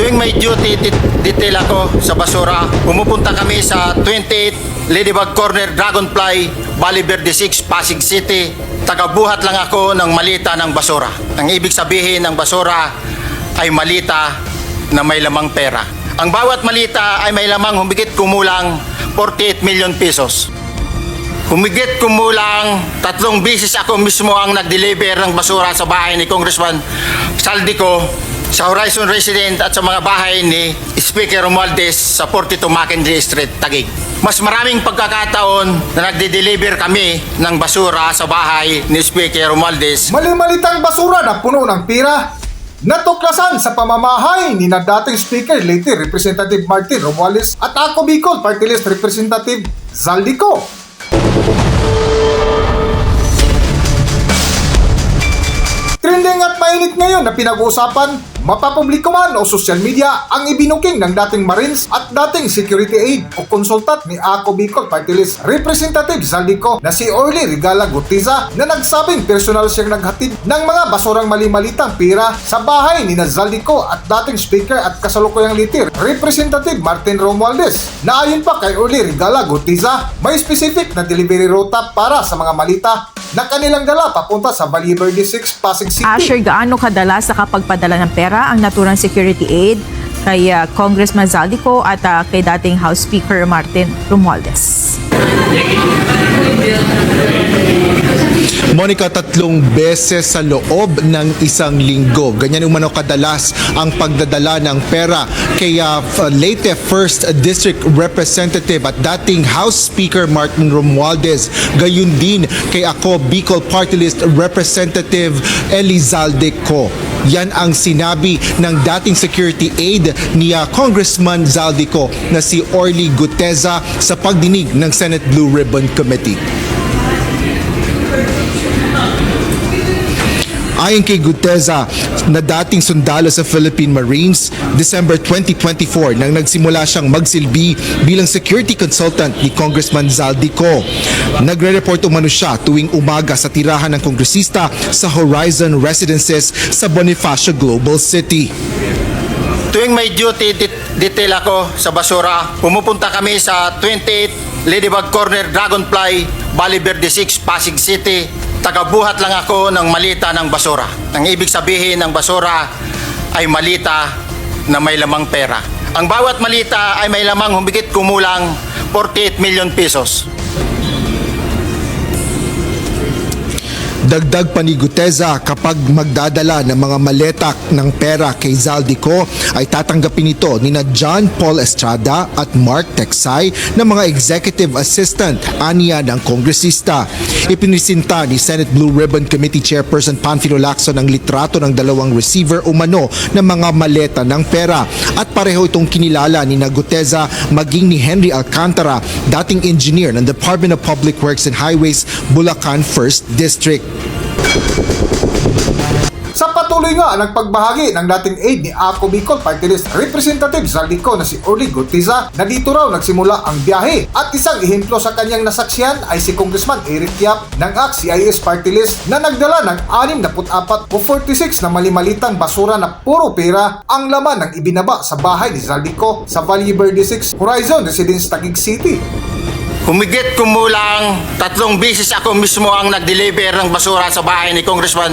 Tuwing may duty detail ako sa basura, pumupunta kami sa 28 Ladybug Corner, Dragonfly, Valle Verde 6, Pasig City. Tagabuhat lang ako ng malita ng basura. Ang ibig sabihin ng basura ay malita na may lamang pera. Ang bawat malita ay may lamang humigit kumulang 48 million pesos. Humigit kumulang 3 beses ako mismo ang nag-deliver ng basura sa bahay ni Congressman Saldico, sa Horizon Resident at sa mga bahay ni Speaker Romualdez sa 42 Mackenzie Street, Taguig. Mas maraming pagkakataon na nagde-deliver kami ng basura sa bahay ni Speaker Romualdez. Mali-malitang basura na puno ng pira, natuklasan sa pamamahay ni na dating Speaker Leyte Representative Martin Romualdez at Ako Bicol Party List Representative Zaldico. Trending at mainit ngayon na pinag-uusapan, mapapubliko man o social media ang ibinuking ng dating Marines at dating security aide o consultant ni Ako Bicol Party List Representative Zaldico na si Orly Regala Gutiza na nagsabing personal siyang naghatid ng mga basurang mali-malitang pira sa bahay ni na Zaldico at dating Speaker at kasalukuyang Leyte Representative Martin Romualdez. Na ayon pa kay Orly Regala Gutiza, may specific na delivery rota para sa mga malita na kanilang dala papunta sa Valle Verde 6, Pasig City. Asher, gaano kadalas nakapagpadala ng pera ang naturang security aid kay Congressman Zaldico at kay dating House Speaker Martin Romualdez? Monica, 3 beses sa loob ng isang linggo. Ganyan umano kadalas ang pagdadala ng pera kay Leyte 1st District Representative at dating House Speaker Martin Romualdez. Gayun din kay Ako Bicol Party List Representative Eli Zaldico. Yan ang sinabi ng dating security aide ni Congressman Zaldico na si Orly Guteza sa pagdinig ng Senate Blue Ribbon Committee. Ayon kay Guteza na dating sundalo sa Philippine Marines, December 2024 nang nagsimula siyang magsilbi bilang security consultant ni Congressman Zaldico. Nagre-report umano siya tuwing umaga sa tirahan ng kongresista sa Horizon Residences sa Bonifacio Global City. Tuwing may duty detail ako sa basura, pumupunta kami sa 28 Ladybug Corner, Dragonfly, Valle Verde 6, Pasig City. Tagabuhat lang ako ng malita ng basura. Ang ibig sabihin ng basura ay malita na may lamang pera. Ang bawat malita ay may lamang humigit kumulang 48 million pesos. Dagdag pa ni Guteza, kapag magdadala ng mga maletak ng pera kay Zaldico ay tatanggapin ito ni na John Paul Estrada at Mark Teksay na mga executive assistant aniya ng kongresista. Ipinisinta ni Senate Blue Ribbon Committee Chairperson Panfilo Lacson ang litrato ng 2 receiver umano ng mga maleta ng pera at pareho itong kinilala ni na Guteza maging ni Henry Alcantara, dating engineer ng Department of Public Works and Highways, Bulacan 1st District. Sa patuloy nga ng pagbahagi ng dating aide ni Ako Bicol Party List Representative Zaldico na si Orly Gutiza na dito raw nagsimula ang biyahe at isang ehemplo sa kanyang nasaksihan ay si Congressman Eric Yap ng ACT-CIS Party List na nagdala ng 64 o 46 na mali-malitang basura na puro pera ang laman ng ibinaba sa bahay ni Zaldico sa Valle Verde 6 Horizon Residence, Taguig City. Humigit kumulang 3 beses ako mismo ang nag-deliver ng basura sa bahay ni Congressman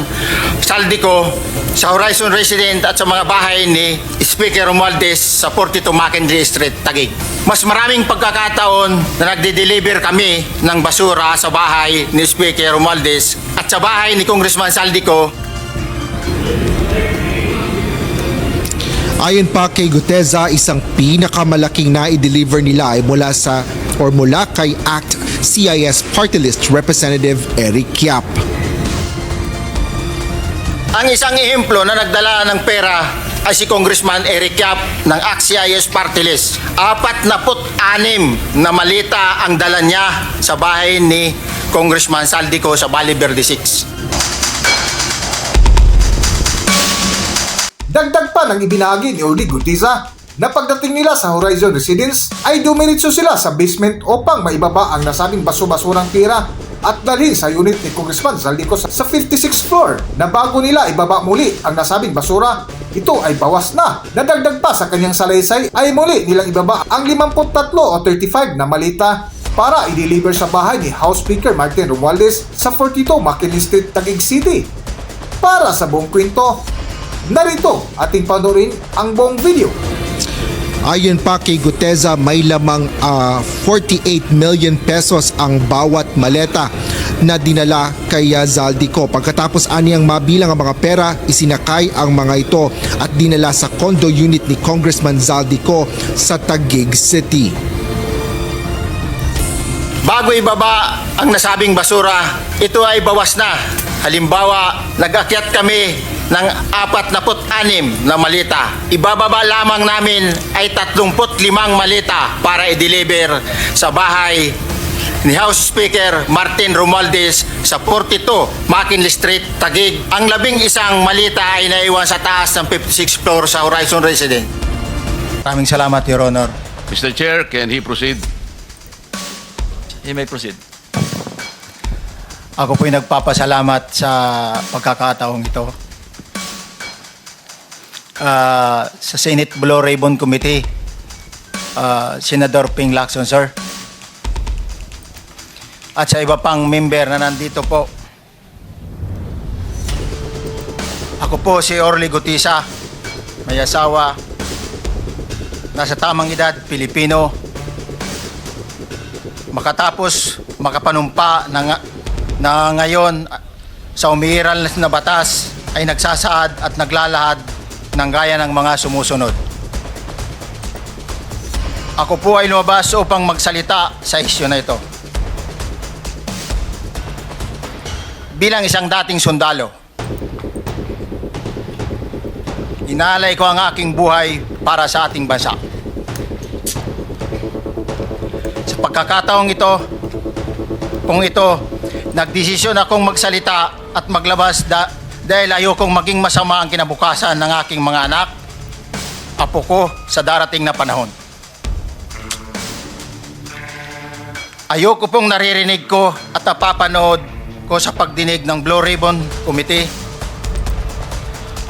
Saldico, sa Horizon Resident at sa mga bahay ni Speaker Romualdez sa 42 Mackenzie Street, Taguig. Mas maraming pagkakataon na nagde-deliver kami ng basura sa bahay ni Speaker Romualdez at sa bahay ni Congressman Saldico. Ayon pa kay Guteza, isang pinakamalaking na-i-deliver nila ay mula kay ACT-CIS Party List Representative Eric Yap. Ang isang ehemplo na nagdala ng pera ay si Congressman Eric Yap ng ACT-CIS Party List. 46 na malita ang dala niya sa bahay ni Congressman Saldico sa Valle Verde 6. Dagdag pa ng ibinahagi ni Orly Gutiza na pagdating nila sa Horizon Residence ay dumiritso sila sa basement upang maibaba ang nasabing baso-basurang pira at dalhin sa unit ni Congressman Zaldico sa 56th floor na bago nila ibaba muli ang nasabing basura ito ay bawas na. Nadagdag pa sa kanyang salaysay ay muli nilang ibaba ang 53 o 35 na malita para i-deliver sa bahay ni House Speaker Martin Romualdez sa 42 McKinley Street, Taguig City. Para sa buong kwento, narito ating panoorin ang buong video. Ayon pa kay Guteza, may lamang 48 million pesos ang bawat maleta na dinala kay Zaldico. Pagkatapos aniyang mabilang ang mga pera, isinakay ang mga ito at dinala sa condo unit ni Congressman Zaldico sa Taguig City. Bago ibaba ang nasabing basura, ito ay bawas na. Halimbawa, nag-akyat kami ng 46 na malita. Ibababa lamang namin ay 35 malita para i-deliver sa bahay ni House Speaker Martin Romualdez sa 42 McKinley Street, Taguig. Ang 11 malita ay naiwan sa taas ng 56th floor sa Horizon Residence. Maraming salamat, Your Honor. Mr. Chair, can he proceed? You may proceed. Ako po'y nagpapasalamat sa pagkakataong ito. Sa Senate Blue Ribbon Committee, Senador Ping Lacson, sir. At sa iba pang member na nandito po. Ako po si Orly Gutisa, may asawa, nasa tamang edad, Pilipino. Makatapos makapanumpa na ngayon sa umiiral na batas ay nagsasaad at naglalahad ng gaya ng mga sumusunod. Ako po ay lumabas upang magsalita sa isyu na ito. Bilang isang dating sundalo, inaalay ko ang aking buhay para sa ating bansa. Sa pagkakataong ito, nagdesisyon akong magsalita at maglabas dahil ayokong maging masama ang kinabukasan ng aking mga anak, apo ko sa darating na panahon. Ayoko pong naririnig ko at napapanood ko sa pagdinig ng Blue Ribbon Committee.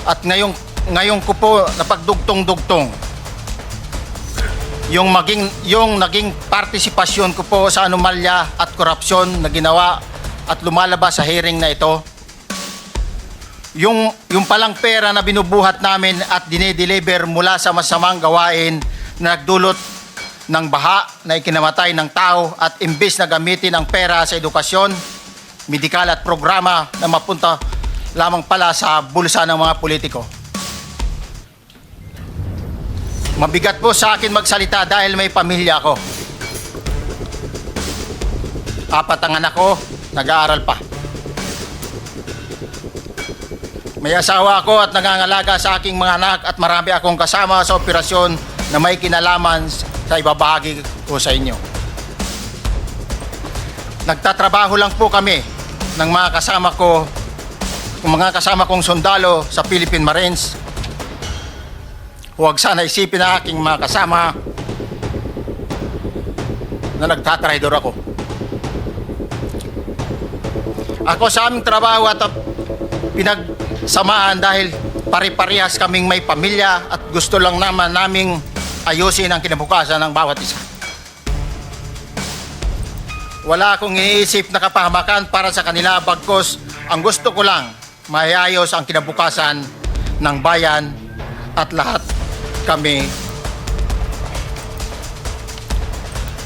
At ngayon ko po napagdugtong-dugtong yung naging partisipasyon ko po sa anomalya at korupsyon na ginawa at lumalabas sa hearing na ito. Yung palang pera na binubuhat namin at dinideliver mula sa masamang gawain na nagdulot ng baha na ikinamatay ng tao at imbes na gamitin ang pera sa edukasyon, medikal at programa na mapunta lamang pala sa bulsa ng mga politiko. Mabigat po sa akin magsalita dahil may pamilya ako. 4 ang anak ko, nag-aaral pa. May asawa ako at nangangalaga sa aking mga anak at marami akong kasama sa operasyon na may kinalaman sa ibabahagi ko sa inyo. Nagtatrabaho lang po kami ng mga kasama kong sundalo sa Philippine Marines. Huwag sana isipin na aking mga kasama na nagtatraidor ako. Ako sa aming trabaho at pinagsamahan dahil pare-parehas kaming may pamilya at gusto lang naman naming ayusin ang kinabukasan ng bawat isa. Wala akong iniisip na kapahamakan para sa kanila, bagkus ang gusto ko lang maayos ang kinabukasan ng bayan at lahat kami.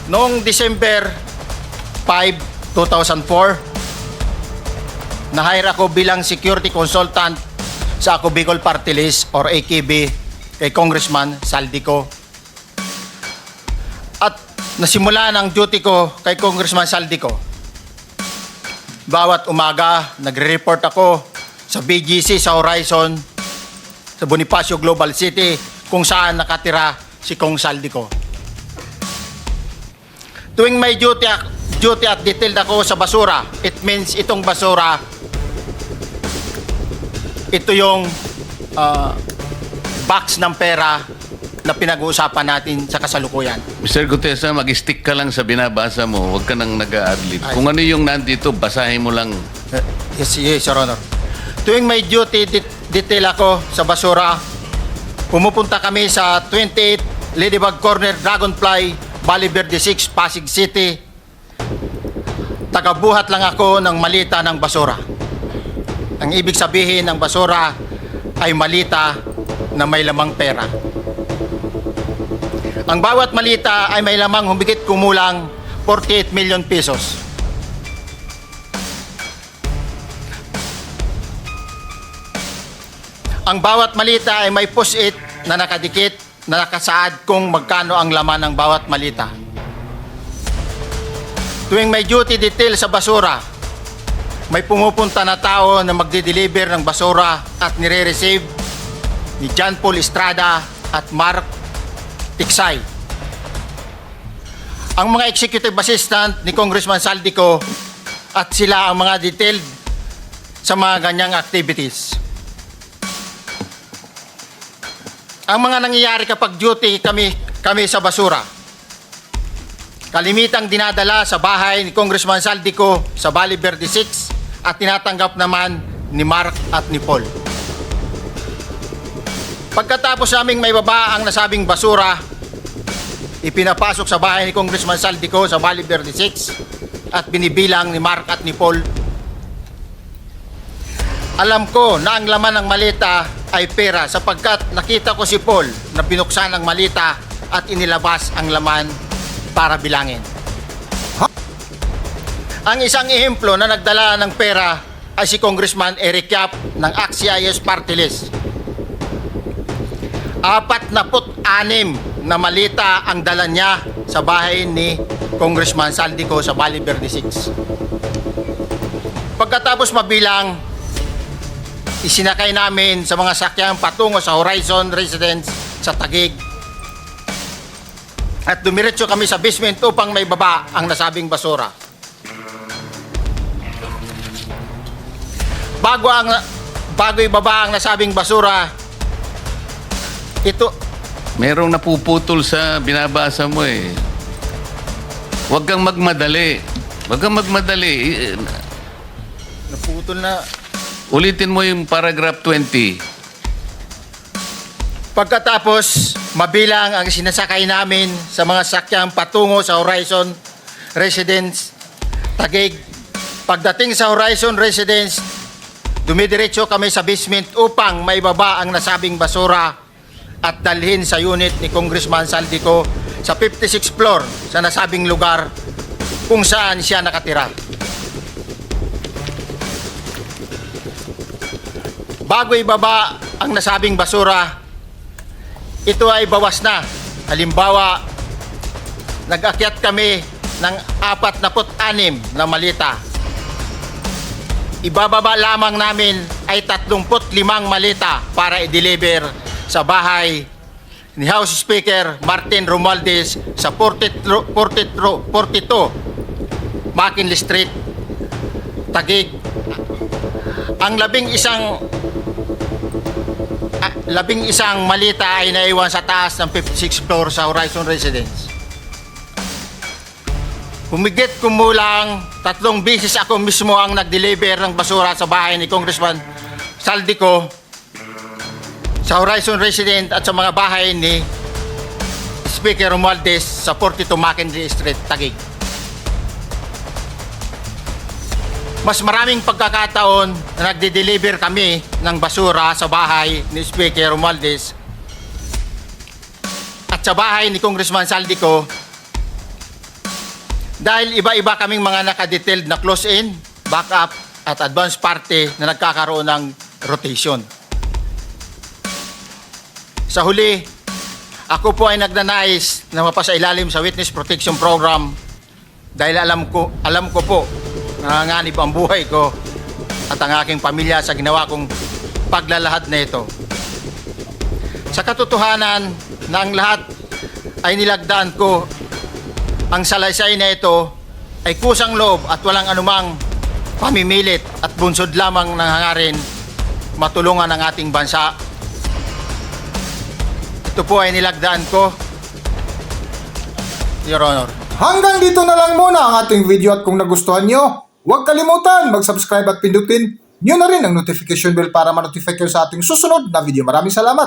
Noong December 5, 2004, na-hire ako bilang security consultant sa Ako Bicol Party List or AKB kay Congressman Zaldico. At nasimula ng duty ko kay Congressman Zaldico. Bawat umaga, nagre-report ako sa BGC sa Horizon, sa Bonifacio Global City, kung saan nakatira si Kong Zaldico. Tuwing may duty at detailed ako sa basura, it means itong basura, ito yung box ng pera na pinag-uusapan natin sa kasalukuyan. Mr. Gutesa, mag-stick ka lang sa binabasa mo. Huwag ka nang nag-a-adlib. Kung ano yung nandito, basahin mo lang. Yes, Your Honor. Tuwing may duty detail ako sa basura, pumupunta kami sa 28 Ladybug Corner, Dragonfly, Valle Verde 6, Pasig City. Tagabuhat lang ako ng malita ng basura. Ang ibig sabihin ng basura ay malita na may lamang pera. Ang bawat malita ay may lamang humigit kumulang 48 million pesos. Ang bawat malita ay may post-it na nakadikit na nakasaad kung magkano ang laman ng bawat malita. Tuwing may duty detail sa basura, may pumupunta na tao na magde-deliver ng basura at nire-receive ni John Paul Estrada at Mark Tiksay. Ang mga executive assistant ni Congressman Saldico at sila ang mga detailed sa mga ganyang activities. Ang mga nangyayari kapag duty kami sa basura, kalimitang dinadala sa bahay ni Congressman Saldico sa Valle Verde 6 at tinatanggap naman ni Mark at ni Paul. Pagkatapos naming may baba ang nasabing basura, ipinapasok sa bahay ni Congressman Saldico sa Valle Verde 6 at binibilang ni Mark at ni Paul. Alam ko na ang laman ng malita ay pera sapagkat nakita ko si Paul na binuksan ang malita at inilabas ang laman para bilangin. Ang isang ehemplo na nagdala ng pera ay si Congressman Eric Yap ng AXIS Party List. 46 na malita ang dala niya sa bahay ni Congressman Saldico sa Valle Verde 6. Pagkatapos mabilang, isinakay namin sa mga sakyang patungo sa Horizon Residence sa Taguig. At dumiretso kami sa basement upang may baba ang nasabing basura. Bago ibaba ang nasabing basura, ito Merong napuputol sa binabasa mo eh. Huwag kang magmadali. Huwag kang magmadali. naputol na. Ulitin mo yung paragraph 20. Pagkatapos mabilang ang sinasakay namin sa mga sakyang patungo sa Horizon Residence Taguig. Pagdating sa Horizon Residence, dumidiretso kami sa basement upang maibaba ang nasabing basura at dalhin sa unit ni Congressman Saldico sa 56th floor sa nasabing lugar kung saan siya nakatira. Bago ibaba ang nasabing basura, ito ay bawas na. Halimbawa, nag-akyat kami ng 46 na malita. Ibababa lamang namin ay 35 malita para i-deliver sa bahay ni House Speaker Martin Romualdez sa 42 McKinley Street, Taguig. Ang labing isang malita ay naiwan sa taas ng 56th floor sa Horizon Residence. Humigit kumulang 3 beses ako mismo ang nag-deliver ng basura sa bahay ni Congressman Saldico sa Horizon Residence at sa mga bahay ni Speaker Romualdez sa 42 McKinley Street, Taguig. Mas maraming pagkakataon na nagde-deliver kami ng basura sa bahay ni Speaker Romualdez at sa bahay ni Congressman Saldico dahil iba-iba kaming mga nakadetailed na close-in, backup at advance party na nagkakaroon ng rotation. Sa huli, ako po ay nagnanais na mapasailalim sa Witness Protection Program dahil alam ko po nanganganib ang buhay ko at ang aking pamilya sa ginawa kong paglalahad na ito. Sa katotohanan na ang lahat ay nilagdaan ko, ang salaysay na ito ay kusang loob at walang anumang pamimilit at bunsod lamang ng hangarin matulungan ang ating bansa. Ito po ay nilagdaan ko, Your Honor. Hanggang dito na lang muna ang ating video at kung nagustuhan nyo, huwag kalimutan mag-subscribe at pindutin nyo na rin ang notification bell para ma-notify kayo sa ating susunod na video. Maraming salamat!